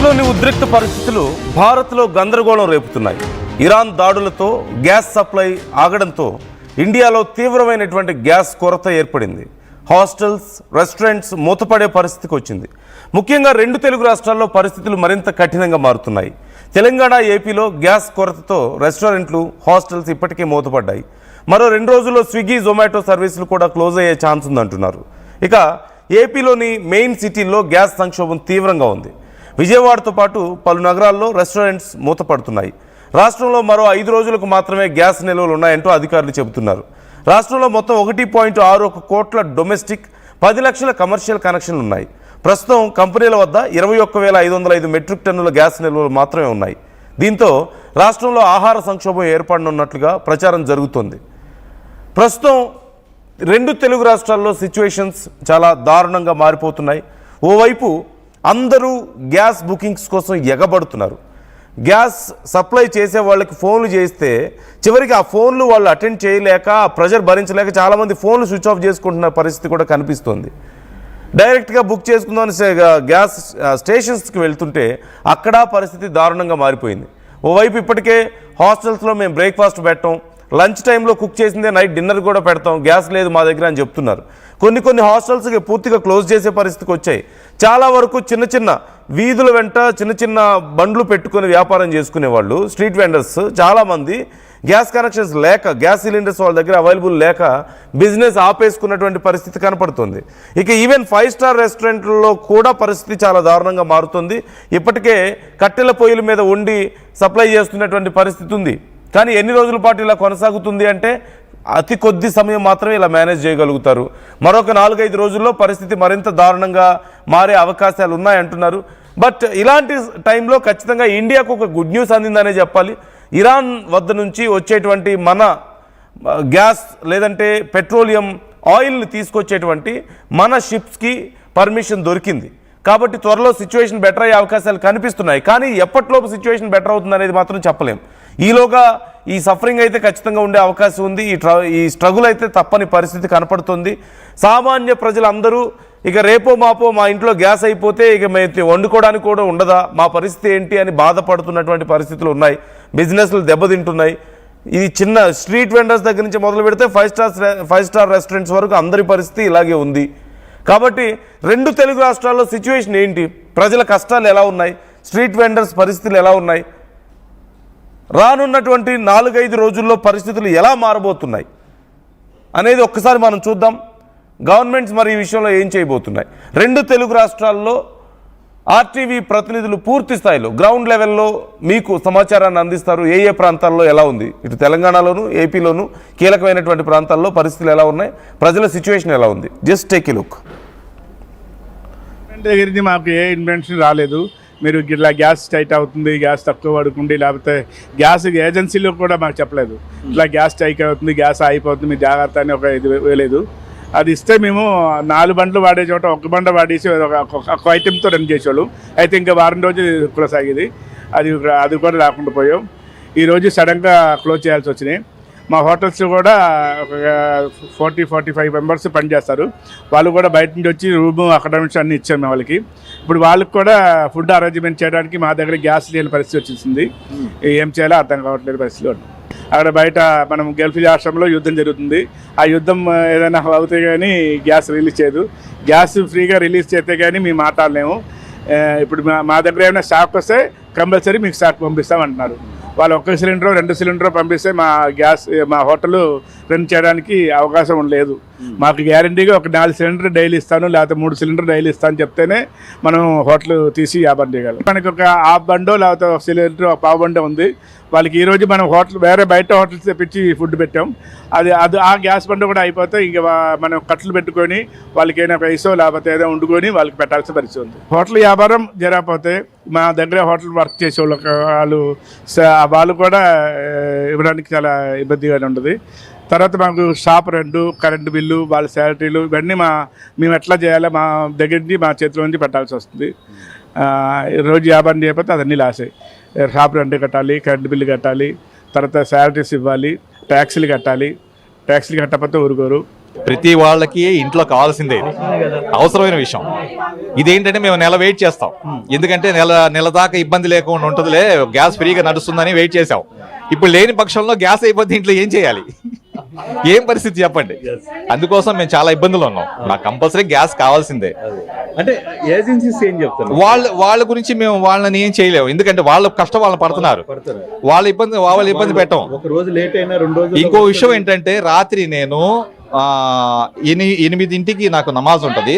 Middle ఉద్రిక్త పరిస్థితులు భారత్లో గందరగోళం రేపుతున్నాయి. ఇరాన్ దాడులతో గ్యాస్ సప్లై ఆగడంతో ఇండియాలో తీవ్రమైనటువంటి గ్యాస్ కొరత ఏర్పడింది. హాస్టల్స్, రెస్టారెంట్స్ మూతపడే పరిస్థితికి వచ్చింది. ముఖ్యంగా 2 తెలుగు రాష్ట్రాల్లో పరిస్థితులు మరింత కఠినంగా మారుతున్నాయి. తెలంగాణ, ఏపీలో గ్యాస్ కొరతతో రెస్టారెంట్లు, హాస్టల్స్ ఇప్పటికే మూతపడ్డాయి. మరో 2 రోజుల్లో స్విగ్గీ, జొమాటో సర్వీసులు కూడా క్లోజ్ అయ్యే ఛాన్స్ ఉందంటున్నారు. ఇక ఏపీలోని మెయిన్ సిటీల్లో గ్యాస్ సంక్షోభం తీవ్రంగా ఉంది. విజయవాడతో పాటు పలు నగరాల్లో రెస్టారెంట్స్ మూతపడుతున్నాయి. రాష్ట్రంలో మరో 5 రోజులకు మాత్రమే గ్యాస్ నిల్వలు ఉన్నాయంటూ అధికారులు చెబుతున్నారు. రాష్ట్రంలో మొత్తం 1.61 కోట్ల డొమెస్టిక్, 10 లక్షల కమర్షియల్ కనెక్షన్లు ఉన్నాయి. ప్రస్తుతం కంపెనీల వద్ద 21,505 మెట్రిక్ టన్నుల గ్యాస్ నిల్వలు మాత్రమే ఉన్నాయి. దీంతో రాష్ట్రంలో ఆహార సంక్షోభం ఏర్పడనున్నట్లుగా ప్రచారం జరుగుతోంది. ప్రస్తుతం 2 తెలుగు రాష్ట్రాల్లో సిచ్యువేషన్స్ చాలా దారుణంగా మారిపోతున్నాయి. ఓవైపు అందరూ గ్యాస్ బుకింగ్స్ కోసం ఎగబడుతున్నారు. గ్యాస్ సప్లై చేసే వాళ్ళకి ఫోన్లు చేస్తే చివరికి ఆ ఫోన్లు వాళ్ళు అటెండ్ చేయలేక, ప్రెజర్ భరించలేక చాలామంది ఫోన్లు స్విచ్ ఆఫ్ చేసుకుంటున్న పరిస్థితి కూడా కనిపిస్తుంది. డైరెక్ట్గా బుక్ చేసుకుందామని గ్యాస్ స్టేషన్స్కి వెళ్తుంటే అక్కడ పరిస్థితి దారుణంగా మారిపోయింది. ఓవైపు ఇప్పటికే హాస్టల్స్లో మేము బ్రేక్ఫాస్ట్ పెట్టాం, లంచ్ టైంలో కుక్ చేసిందే నైట్ డిన్నర్ కూడా పెడతాం, గ్యాస్ లేదు మా దగ్గర అని చెప్తున్నారు. కొన్ని హాస్టల్స్కి పూర్తిగా క్లోజ్ చేసే పరిస్థితికి వచ్చాయి. చాలా వరకు చిన్న వీధుల వెంట చిన్న బండ్లు పెట్టుకుని వ్యాపారం చేసుకునేవాళ్ళు, స్ట్రీట్ వెండర్స్ చాలామంది గ్యాస్ కనెక్షన్స్ లేక, గ్యాస్ సిలిండర్స్ వాళ్ళ దగ్గర అవైలబుల్ లేక బిజినెస్ ఆపేసుకున్నటువంటి పరిస్థితి కనపడుతుంది. ఇక ఈవెన్ 5 స్టార్ రెస్టారెంట్లలో కూడా పరిస్థితి చాలా దారుణంగా మారుతుంది. ఇప్పటికే కట్టెల పొయ్యిల మీద వండి సప్లై చేస్తున్నటువంటి పరిస్థితి ఉంది. కానీ ఎన్ని రోజుల పాటు ఇలా కొనసాగుతుంది అంటే అతి కొద్ది సమయం మాత్రమే ఇలా మేనేజ్ చేయగలుగుతారు. మరొక 4-5 రోజుల్లో పరిస్థితి మరింత దారుణంగా మారే అవకాశాలు ఉన్నాయంటున్నారు. బట్ ఇలాంటి టైంలో ఖచ్చితంగా ఇండియాకు ఒక గుడ్ న్యూస్ అందిందనే చెప్పాలి. ఇరాన్ వద్ద నుంచి వచ్చేటువంటి మన గ్యాస్ లేదంటే పెట్రోలియం ఆయిల్ని తీసుకొచ్చేటువంటి మన షిప్స్కి పర్మిషన్ దొరికింది. కాబట్టి త్వరలో సిచ్యువేషన్ బెటర్ అయ్యే అవకాశాలు కనిపిస్తున్నాయి. కానీ ఎప్పటిలోపు సిచ్యువేషన్ బెటర్ అవుతుంది అనేది మాత్రం చెప్పలేం. ఈలోగా ఈ సఫరింగ్ అయితే ఖచ్చితంగా ఉండే అవకాశం ఉంది. ఈ స్ట్రగుల్ అయితే తప్పని పరిస్థితి కనపడుతుంది. సామాన్య ప్రజలందరూ ఇక రేపో మాపో మా ఇంట్లో గ్యాస్ అయిపోతే ఇక మేము వండుకోవడానికి కూడా ఉండదా, మా పరిస్థితి ఏంటి అని బాధపడుతున్నటువంటి పరిస్థితులు ఉన్నాయి. బిజినెస్లు దెబ్బతింటున్నాయి. ఇది చిన్న స్ట్రీట్ వెండర్స్ దగ్గర నుంచి మొదలు పెడితే 5 స్టార్ రెస్టారెంట్స్ వరకు అందరి పరిస్థితి ఇలాగే ఉంది. కాబట్టి 2 తెలుగు రాష్ట్రాల్లో సిచ్యువేషన్ ఏంటి, ప్రజల కష్టాలు ఎలా ఉన్నాయి, స్ట్రీట్ వెండర్స్ పరిస్థితులు ఎలా ఉన్నాయి, రానున్నటువంటి 4-5 రోజుల్లో పరిస్థితులు ఎలా మారబోతున్నాయి అనేది ఒక్కసారి మనం చూద్దాం. గవర్నమెంట్స్ మరి ఈ విషయంలో ఏం చేయబోతున్నాయి. 2 తెలుగు రాష్ట్రాల్లో ఆర్టీవీ ప్రతినిధులు పూర్తి స్థాయిలో గ్రౌండ్ లెవెల్లో మీకు సమాచారాన్ని అందిస్తారు. ఏ ప్రాంతాల్లో ఎలా ఉంది, ఇటు తెలంగాణలోను, ఏపీలోను కీలకమైనటువంటి ప్రాంతాల్లో పరిస్థితులు ఎలా ఉన్నాయి, ప్రజల సిచ్యువేషన్ ఎలా ఉంది. Just take a look. దగ్గరికి మాకు ఏ ఇన్వెన్షన్ రాలేదు. మీరు ఇట్లా గ్యాస్ టైట్ అవుతుంది, గ్యాస్ తక్కువ పడుకుంది, లేకపోతే గ్యాస్ ఏజెన్సీలో కూడా మాకు చెప్పలేదు. ఇట్లా గ్యాస్ టైట్ అవుతుంది, గ్యాస్ అయిపోతుంది, మీ జాగ్రత్త అని ఒక ఇది వేయలేదు. అది ఇస్తే మేము 4 బండ్లు వాడే చోట 1 బండ వాడేసి ఒక ఐటెంతో రన్ చేసేవాళ్ళు. అయితే ఇంకా వారం రోజులు కొనసాగేది. అది కూడా రాకుండా పోయాం. ఈరోజు సడన్గా క్లోజ్ చేయాల్సి వచ్చినాయి. మా హోటల్స్ కూడా ఒక 40-45 మెంబర్స్ పనిచేస్తారు. వాళ్ళు కూడా బయట నుంచి వచ్చి రూము, అకాడమిక్స్ అన్నీ ఇచ్చాము వాళ్ళకి. ఇప్పుడు వాళ్ళకి కూడా ఫుడ్ అరేంజ్మెంట్ చేయడానికి మా దగ్గర గ్యాస్ లేని పరిస్థితి వచ్చేసింది. ఏం చేయాలో అర్థం కావట్లేదు పరిస్థితిలో. అక్కడ బయట మనం గల్ఫ్ రాష్ట్రంలో యుద్ధం జరుగుతుంది. ఆ యుద్ధం ఏదైనా అవుతే కానీ గ్యాస్ రిలీజ్ చేయదు. గ్యాస్ ఫ్రీగా రిలీజ్ చేస్తే కానీ మేము మాట్లాడలేము. ఇప్పుడు మా దగ్గర ఏమైనా స్టాక్ వస్తే కంపల్సరీ మీకు స్టాక్ పంపిస్తామంటున్నారు. వాళ్ళు 1 సిలిండర్ 2 సిలిండర్ పంపిస్తే మా హోటల్ రన్ చేయడానికి అవకాశం లేదు. మాకు గ్యారంటీగా ఒక 4 సిలిండర్ డైలీ ఇస్తాను, లేకపోతే 3 సిలిండర్ డైలీ ఇస్తాను చెప్తేనే మనం హోటల్ తీసి వ్యాపారం చేయగలం. మనకి ఒక హాఫ్ బండో లేకపోతే 1 సిలిండర్, 1 పావు బండో ఉంది. వాళ్ళకి ఈరోజు మనం వేరే బయట హోటల్స్ తెప్పించి ఫుడ్ పెట్టాం. అది ఆ గ్యాస్ బండ కూడా అయిపోతే ఇంక మనం కట్టలు పెట్టుకొని వాళ్ళకి ఏదైనా రైసో లేకపోతే ఏదో వండుకొని వాళ్ళకి పెట్టాల్సిన పరిస్థితి ఉంది. హోటల్ వ్యాపారం జరగకపోతే మా దగ్గర హోటల్ వర్క్ చేసే వాళ్ళు కూడా ఇవ్వడానికి చాలా ఇబ్బందిగా ఉంటుంది. తర్వాత మాకు షాప్ రెంట్, కరెంటు బిల్లు, వాళ్ళ శాలరీలు ఇవన్నీ మేము ఎట్లా చేయాలో మా దగ్గర నుంచి మా చేతిలో నుంచి పెట్టాల్సి వస్తుంది. రోజు వ్యాపారం చేయకపోతే అదన్నీ లాసే. షాప్ రెంట్ కట్టాలి, కరెంటు బిల్లు కట్టాలి, తర్వాత శాలరీస్ ఇవ్వాలి, ట్యాక్సీలు కట్టాలి. ట్యాక్సీలు కట్టకపోతే ఊరుకోరు. ప్రతి వాళ్ళకి ఇంట్లో కావాల్సిందే ఇది అవసరమైన విషయం. ఇదేంటంటే మేము నెల వెయిట్ చేస్తాం, ఎందుకంటే నెల దాకా ఇబ్బంది లేకుండా ఉంటుందిలే, గ్యాస్ ఫ్రీగా నడుస్తుందని వెయిట్ చేసాం. ఇప్పుడు లేని పక్షంలో గ్యాస్ అయిపోతే ఇంట్లో ఏం చేయాలి, ఏం పరిస్థితి చెప్పండి. అందుకోసం మేము చాలా ఇబ్బందులు ఉన్నాం. నాకు కంపల్సరీ గ్యాస్ కావాల్సిందే. అంటే ఏజెన్సీస్ ఏం చెప్తారు? వాళ్ళ గురించి మేము వాళ్ళని ఏం చేయలేము, ఎందుకంటే వాళ్ళ కష్టం వాళ్ళు పడుతున్నారు. వాళ్ళ ఇబ్బంది పెట్టం. ఒక రోజు లేట్ అయినా 2 రోజులు. ఇంకో విషయం ఏంటంటే రాత్రి నేను 8ంటికి నాకు నమాజ్ ఉంటుంది,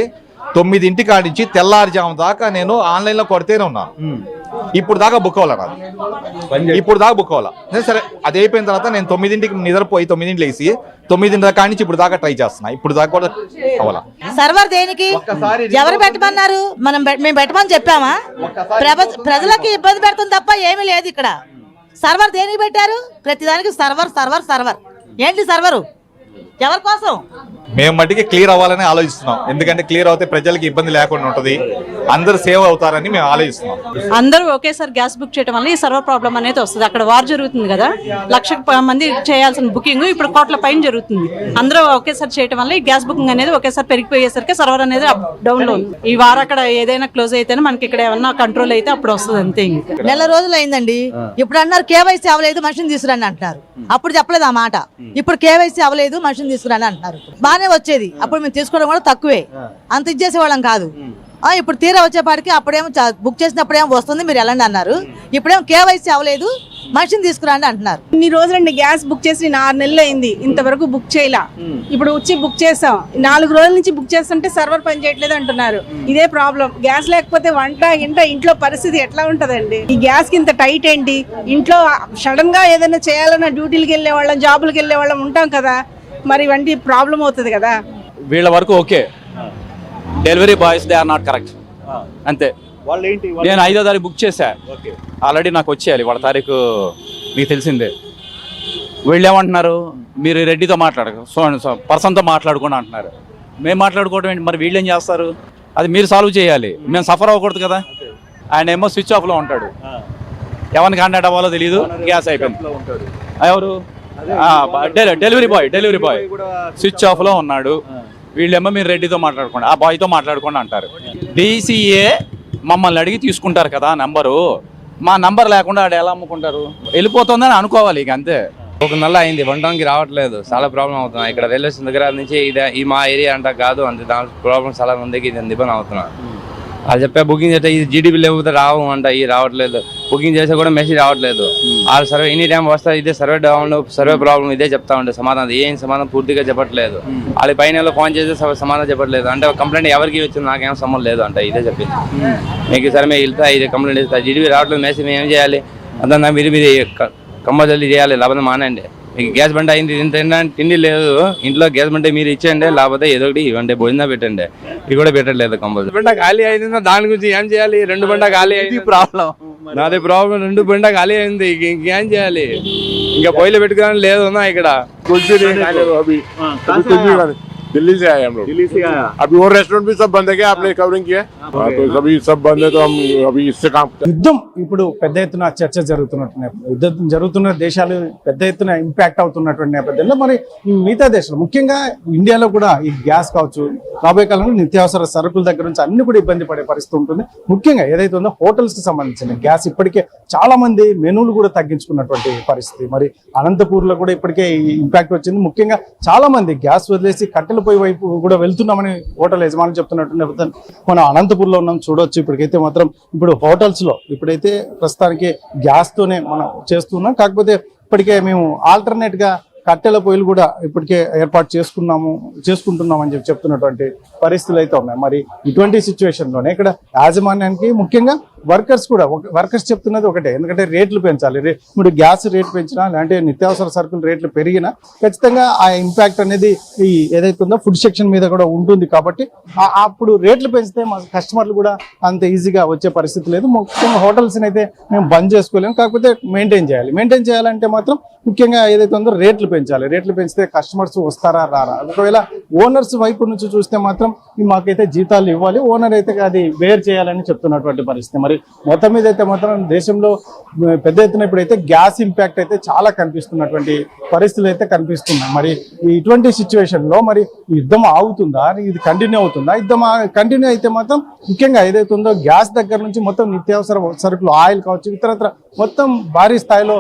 9ంటి కాడించి తెల్లారుజాము దాకా నేను ఆన్లైన్లో కొడితేనే ఉన్నాను. ఇప్పుడు దాకా బుక్ అవ్వాలా నాది, ఇప్పుడు దాకా బుక్ అవ్వాలా. సరే అది అయిపోయిన తర్వాత నేను 9ంటికి నిద్రపోయి 9ంటి లేసి 9ంటి కాడించి ఇప్పుడు దాకా ట్రై చేస్తున్నా, ఇప్పుడు దాకా కూడా అవ్వాలా. సర్వర్ దేనికి ఎవరు పెట్టమన్నారు? మేము పెట్టమని చెప్పామా? ప్రజలకి ఇబ్బంది పెడుతుంది తప్ప ఏమీ లేదు ఇక్కడ. సర్వర్ దేనికి పెట్టారు? ప్రతిదానికి సర్వర్ ఏంటి సర్వరు? ఎవరి కోసం? మేము మట్టికి క్లియర్ అవ్వాలని ఆలోచిస్తున్నాం, ఎందుకంటే క్లియర్ అవుతే ప్రజలకి ఇబ్బంది లేకుండా ఉంటుంది, అందరు సేవ్ అవుతారని మేము ఆలోచిస్తున్నాం. అందరూ ఒకేసారి గ్యాస్ బుక్ చేయడం వల్ల ఈ సర్వర్ ప్రాబ్లం అనేది వస్తుంది. అక్కడ వార్ జరుగుతుంది కదా, 1,00,000 మంది చేయాల్సిన బుకింగ్ ఇప్పుడు కోట్ల పైన జరుగుతుంది. అందరూ ఒకేసారి చేయడం వల్ల ఈ గ్యాస్ బుకింగ్ అనేది ఒకేసారి పెరిగిపోయేసరికి సర్వర్ అనేది డౌన్ లో ఉంది. ఈ వారం అక్కడ ఏదైనా క్లోజ్ అయితేనే మనకి ఇక్కడ ఏమన్నా కంట్రోల్ అయితే అప్పుడు వస్తుంది, అంతే. ఇంకా నెల రోజులు అయిందండి. ఇప్పుడు అన్నారు కేవైసీ అవ్వలేదు, మనిషిని తీసుకురండి అంటున్నారు. అప్పుడు చెప్పలేదు ఆ మాట. ఇప్పుడు కేవైసీ అవ్వలేదు, మనిషిని తీసుకురండి అంటున్నారు. బాగానే వచ్చేది, అప్పుడు మేము తీసుకోవడం కూడా తక్కువే, అంత ఇచ్చేసేవాళ్ళం కాదు. ఇప్పుడు తీరా వచ్చేపాటికి అప్పుడేమో బుక్ చేసినప్పుడేమో వస్తుంది, మీరు వెళ్ళండి అన్నారు. ఇప్పుడేమో కేవైసీ అవ్వలేదు, మనిషిని తీసుకురండి అంటున్నారు. ఇన్ని రోజులండి గ్యాస్ బుక్ చేసి 6 నెలలు అయింది, ఇంతవరకు బుక్ చేయలా. ఇప్పుడు వచ్చి బుక్ చేసాం, 4 రోజుల నుంచి బుక్ చేస్తుంటే సర్వర్ పని చేయట్లేదు అంటున్నారు. ఇదే ప్రాబ్లం. గ్యాస్ లేకపోతే ఇంట్లో పరిస్థితి ఎట్లా ఉంటదండి? ఈ గ్యాస్ కి ఇంత టైట్ ఏంటి? ఇంట్లో సడన్ గా ఏదైనా చేయాలన్నా డ్యూటీలకు వెళ్ళే వాళ్ళం, జాబులకు వెళ్ళే వాళ్ళం ఉంటాం కదా, మరి ఇవంటి ప్రాబ్లం అవుతుంది కదా. వీళ్ళ వరకు okay, delivery boys they are not correct, అంతే. నేను 5వ తారీఖు బుక్ చేశా, ఆల్రెడీ నాకు వచ్చేయాలి వాళ్ళ తారీఖు, మీకు తెలిసిందే. వీళ్ళు ఏమంటున్నారు, మీరు రెడ్డితో పర్సన్తో మాట్లాడుకోండి అంటున్నారు. మేము మాట్లాడుకోవడం ఏంటి? మరి వీళ్ళు ఏం చేస్తారు? అది మీరు సాల్వ్ చేయాలి, మేము సఫర్ అవ్వకూడదు కదా. ఆయన ఏమో స్విచ్ ఆఫ్లో ఉంటాడు, ఎవరికి కాంటాక్ట్ అవ్వాలో తెలియదు, గ్యాస్ అయిపోయింది. ఎవరు? డెలివరీ బాయ్ స్విచ్ ఆఫ్లో ఉన్నాడు. వీళ్ళేమో మీరు రెడ్డితో మాట్లాడుకోండి, ఆ బాయ్తో మాట్లాడుకోండి అంటారు. DCA మమ్మల్ని అడిగి తీసుకుంటారు కదా నంబరు, మా నంబర్ లేకుండా ఆడ ఎలా అమ్ముకుంటారు? వెళ్ళిపోతుందని అనుకోవాలి, ఇక అంతే. 1 నెల అయింది, వండడానికి రావట్లేదు, చాలా ప్రాబ్లం అవుతున్నాయి. ఇక్కడ రైల్వే స్టేషన్ దగ్గర నుంచి ఈ మా ఏరియా అంట కాదు, అంతే దాని ప్రాబ్లం చాలా మందికి ఇబ్బంది అవుతున్నా. అది చెప్పా బుకింగ్ చేస్తే ఇది GDP లేకపోతే రావు అంట, ఇది రావట్లేదు. బుకింగ్ చేస్తే కూడా మెసేజ్ రావట్లేదు. వాళ్ళు సర్వే ఎనీ టైం వస్తా, ఇదే సర్వే డౌన్, సర్వే ప్రాబ్లం ఇదే చెప్తా ఉంటే సమాధానం ఏం సమాధానం పూర్తిగా చెప్పట్లేదు. వాళ్ళ పైన ఫోన్ చేస్తే సమాధానం చెప్పట్లేదు. అంటే కంప్లైంట్ ఎవరికి వచ్చింది నాకేం సంబంధం లేదు అంట, ఇదే చెప్పింది. మీకు సరే మేము వెళ్తా, ఇది కంప్లైంట్ ఇస్తా, GDP రావట్లేదు మెసేజ్, మేము ఏం చేయాలి? అంతా మీరు కంపల్సరీ చేయాలి, లేకపోతే మానండి. మీకు గ్యాస్ బండి అయింది, తిండి లేదు ఇంట్లో, గ్యాస్ బండి మీరు ఇచ్చేయండి, లేకపోతే ఏదో ఒకటి ఇవ్వండి, భోజనం పెట్టండి. ఇది కూడా పెట్టట్లేదు. కంపల్సరీ బండ ఖాళీ అయింది, దాని గురించి ఏం చేయాలి? 2 బండ ఖాళీ అయింది, ప్రాబ్లం నాదే ప్రాబ్లం. 2 బండ ఖాళీ అయింది, ఇంకేం చేయాలి? ఇంకా పొయ్యిలు పెట్టుకోవాలని లేదు ఇక్కడ. दिल्ली से आए हम लोग। दिल्ली से आया। अभी वो रेस्टोरेंट भी सब बंद है, क्या आपने कवरिंग किया? तो सभी सब बंद है, तो हम अभी इससे काम యుద్ధం ఇప్పుడు పెద్ద ఎత్తున చర్చ జరుగుతున్నట్టు నేపథ్యంలో, యుద్ధం జరుగుతున్న దేశాలు పెద్ద ఎత్తున ఇంపాక్ట్ అవుతున్నటువంటి నేపథ్యంలో మరి ఈ మిగతా దేశాలు ముఖ్యంగా ఇండియాలో కూడా ఈ గ్యాస్ కావచ్చు, రాబోయే కాలంలో నిత్యావసర సరుకుల దగ్గర నుంచి అన్ని కూడా ఇబ్బంది పడే పరిస్థితి ఉంటుంది. ముఖ్యంగా ఏదైతే ఉందో హోటల్స్ కి సంబంధించిన గ్యాస్ ఇప్పటికే చాలా మంది మెనూలు కూడా తగ్గించుకున్నటువంటి పరిస్థితి. మరి అనంతపూర్ లో కూడా ఇప్పటికే ఈ ఇంపాక్ట్ వచ్చింది. ముఖ్యంగా చాలా మంది గ్యాస్ వదిలేసి కట్టెల పొయ్యి వైపు కూడా వెళ్తున్నామని హోటల్ యజమానులు చెప్తున్నట్టు నేపథ్యం మనం అనంతపూర్లో ఉన్నాం, చూడొచ్చు. ఇప్పటికైతే మాత్రం ఇప్పుడు హోటల్స్ లో ఇప్పుడైతే ప్రస్తుతానికి గ్యాస్ తోనే మనం చేస్తున్నాం. కాకపోతే ఇప్పటికే మేము ఆల్టర్నేట్ గా కట్టెల పొయ్యిలు కూడా ఇప్పటికే ఏర్పాటు చేసుకుంటున్నాం అని చెప్తున్నటువంటి పరిస్థితులు అయితే ఉన్నాయి. మరి ఇటువంటి సిచ్యువేషన్ లోనే ఇక్కడ యాజమాన్యానికి ముఖ్యంగా వర్కర్స్ చెప్తున్నది ఒకటే, ఎందుకంటే రేట్లు పెంచాలి. ఇప్పుడు గ్యాస్ రేట్ పెంచినా లేదంటే నిత్యావసర సరుకుల రేట్లు పెరిగినా ఖచ్చితంగా ఆ ఇంపాక్ట్ అనేది ఈ ఏదైతే ఉందో ఫుడ్ సెక్షన్ మీద కూడా ఉంటుంది. కాబట్టి అప్పుడు రేట్లు పెంచితే మా కస్టమర్లు కూడా అంత ఈజీగా వచ్చే పరిస్థితి లేదు. ముఖ్యంగా హోటల్స్ని అయితే మేము బంద్ చేసుకోలేము, కాకపోతే మెయింటైన్ చేయాలంటే మాత్రం ముఖ్యంగా ఏదైతే ఉందో రేట్లు పెంచాలి. రేట్లు పెంచితే కస్టమర్స్ వస్తారా రారా? ఒకవేళ ఓనర్స్ వైపు నుంచి చూస్తే మాత్రం మాకైతే జీతాలు ఇవ్వాలి, ఓనర్ అయితే అది బేర్ చేయాలని చెప్తున్నటువంటి పరిస్థితి. మరి మరి మొత్తం మీద అయితే మాత్రం దేశంలో పెద్ద ఎత్తున ఇప్పుడైతే గ్యాస్ ఇంపాక్ట్ అయితే చాలా కనిపిస్తున్నటువంటి పరిస్థితులు అయితే కనిపిస్తున్నాయి. మరి ఇటువంటి సిచ్యువేషన్ లో మరి యుద్ధం ఆగుతుందా, ఇది కంటిన్యూ అవుతుందా? యుద్ధం కంటిన్యూ అయితే మాత్రం ముఖ్యంగా ఏదైతే ఉందో గ్యాస్ దగ్గర నుంచి మొత్తం నిత్యావసర సరుకులు, ఆయిల్ కావచ్చు, ఇతరత్ర మొత్తం భారీ స్థాయిలో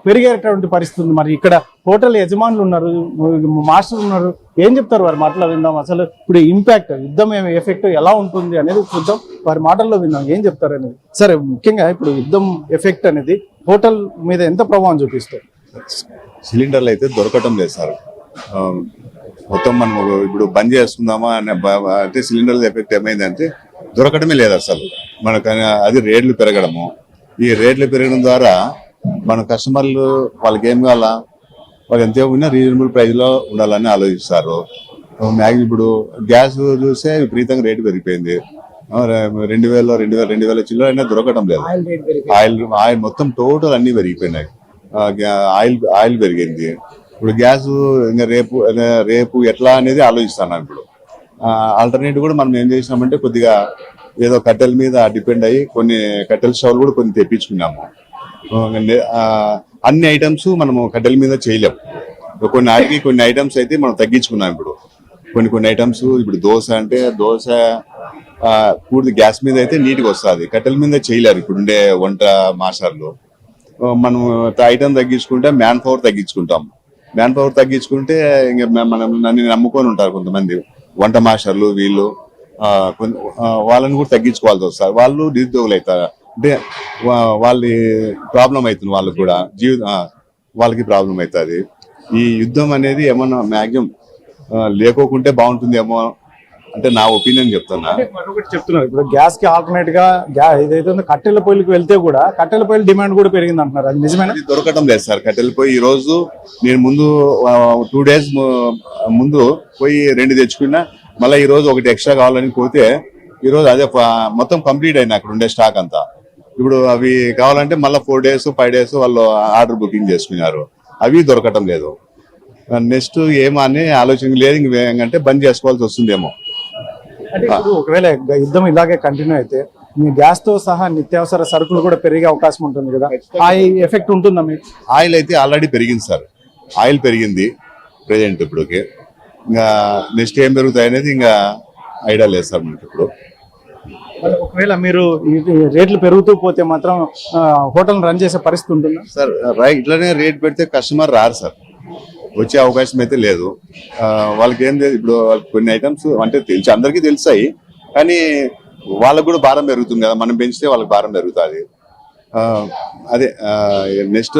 పెరిగేటువంటి పరిస్థితి ఉంది. మరి ఇక్కడ హోటల్ యజమానులు ఉన్నారు, మాస్టర్లు ఉన్నారు, ఏం చెప్తారు వారి మాటలో విందాం. అసలు ఇప్పుడు ఇంపాక్ట్, యుద్ధం ఎఫెక్ట్ ఎలా ఉంటుంది అనేది చూద్దాం, వారి మాటల్లో విందాం ఏం చెప్తారు అనేది. సరే, ముఖ్యంగా ఇప్పుడు యుద్ధం ఎఫెక్ట్ అనేది హోటల్ మీద ఎంత ప్రభావం చూపిస్తుంది? సిలిండర్లు అయితే దొరకటం లేదు సార్. మొత్తం మనం ఇప్పుడు బంద్ చేస్తుందామా అంటే సిలిండర్ల ఎఫెక్ట్ ఏమైందంటే దొరకడమే లేదు అసలు మనకు. అది రేట్లు పెరగడము, ఈ రేట్లు పెరగడం ద్వారా మన కస్టమర్లు వాళ్ళకి ఏం కావాలా, వాళ్ళు ఎంత ఉన్నా రీజనబుల్ ప్రైస్ లో ఉండాలని ఆలోచిస్తారు. మ్యాక్సిమం ఇప్పుడు గ్యాస్ చూస్తే విపరీతంగా రేటు పెరిగిపోయింది. 2000 చిల్లర అయినా దొరకడం లేదు. ఆయిల్ మొత్తం టోటల్ అన్ని పెరిగిపోయినాయి. ఆయిల్ పెరిగింది. ఇప్పుడు గ్యాస్ ఇంకా రేపు ఎట్లా అనేది ఆలోచిస్తున్నాం. ఇప్పుడు ఆల్టర్నేటివ్ కూడా మనం ఏం చేసినామంటే కొద్దిగా ఏదో కట్టెల మీద డిపెండ్ అయ్యి కొన్ని కట్టెల స్టవ్లు కూడా కొన్ని తెప్పించుకున్నాము. అన్ని ఐటమ్స్ మనము కట్టెల మీద చేయలేము. కొన్ని ఐటమ్స్ అయితే మనం తగ్గించుకున్నాం. ఇప్పుడు కొన్ని ఐటమ్స్, ఇప్పుడు దోశ అంటే దోశ పూర్తి గ్యాస్ మీద అయితే నీట్గా వస్తుంది, కట్టెల మీద చేయలేరు ఇప్పుడుండే వంట మాస్టర్లు. మనం ఐటమ్ తగ్గించుకుంటే మ్యాన్ పవర్ తగ్గించుకుంటాం. మ్యాన్ పవర్ తగ్గించుకుంటే ఇంకా మనం నన్ను నమ్ముకొని ఉంటారు కొంతమంది వంట మాస్టర్లు, వీళ్ళు వాళ్ళని కూడా తగ్గించుకోవాల్సి వస్తారు. వాళ్ళు నిరుద్యోగులు అవుతారు, అంటే వాళ్ళ ప్రాబ్లం అవుతుంది, వాళ్ళకి కూడా వాళ్ళకి ప్రాబ్లం అవుతుంది. ఈ యుద్ధం అనేది ఏమన్నా మ్యాక్సిమం లేకోకుంటే బాగుంటుందేమో అంటే నా ఒపీనియన్ చెప్తున్నా. మరొకటి చెప్తున్నారు, ఇప్పుడు గ్యాస్ కి ఆల్టర్నేట్ గా ఏదైతే ఉందో కట్టెల పొయ్యికి వెళ్తే కూడా కట్టెల పొయ్యిల డిమాండ్ కూడా పెరిగింది అంటున్నారు, అది నిజమేనా? దొరకటం లేదు సార్ కట్టెల పొయ్యి. ఈ రోజు నేను ముందు 2 days ముందు పోయి 2 తెచ్చుకున్నా, మళ్ళీ ఈ రోజు ఒకటి ఎక్స్ట్రా కావాలని పోతే ఈ రోజు అదే మొత్తం కంప్లీట్ అయినా అక్కడ ఉండే స్టాక్ అంతా. ఇప్పుడు అవి కావాలంటే మళ్ళీ 4 days 5 days వాళ్ళు ఆర్డర్ బుకింగ్ చేసుకున్నారు, అవి దొరకటం లేదు. నెక్స్ట్ ఏమని ఆలోచన లేదు, ఇంకంటే బంద్ చేసుకోవాల్సి వస్తుందేమో. అంటే ఇప్పుడు ఒకవేళ యుద్ధం ఇలాగే కంటిన్యూ అయితే మీ గ్యాస్ తో సహా నిత్యావసర సరుకులు కూడా పెరిగే అవకాశం ఉంటుంది కదా, ఆ ఎఫెక్ట్ ఉంటుందా మీకు? ఆయిల్ అయితే ఆల్రెడీ పెరిగింది సార్, ఆయిల్ పెరిగింది ప్రెజెంట్. ఇప్పుడుకి ఇంకా నెక్స్ట్ ఏం పెరుగుతాయి అనేది ఇంకా ఐడియా లేదు సార్ మీకు. ఇప్పుడు ఒకవేళ మీరు రేట్లు పెరుగుతూ పోతే మాత్రం హోటల్ రన్ చేసే పరిస్థితి ఉంటుందా సార్? ఇట్లానే రేట్ పెడితే కస్టమర్ రారు సార్, వచ్చే అవకాశం అయితే లేదు. వాళ్ళకి ఏం లేదు, ఇప్పుడు కొన్ని ఐటమ్స్ అంటే తెలిసి అందరికీ తెలుస్తాయి, కానీ వాళ్ళకు కూడా భారం పెరుగుతుంది కదా, మనం పెంచితే వాళ్ళకి భారం పెరుగుతుంది. అదే నెక్స్ట్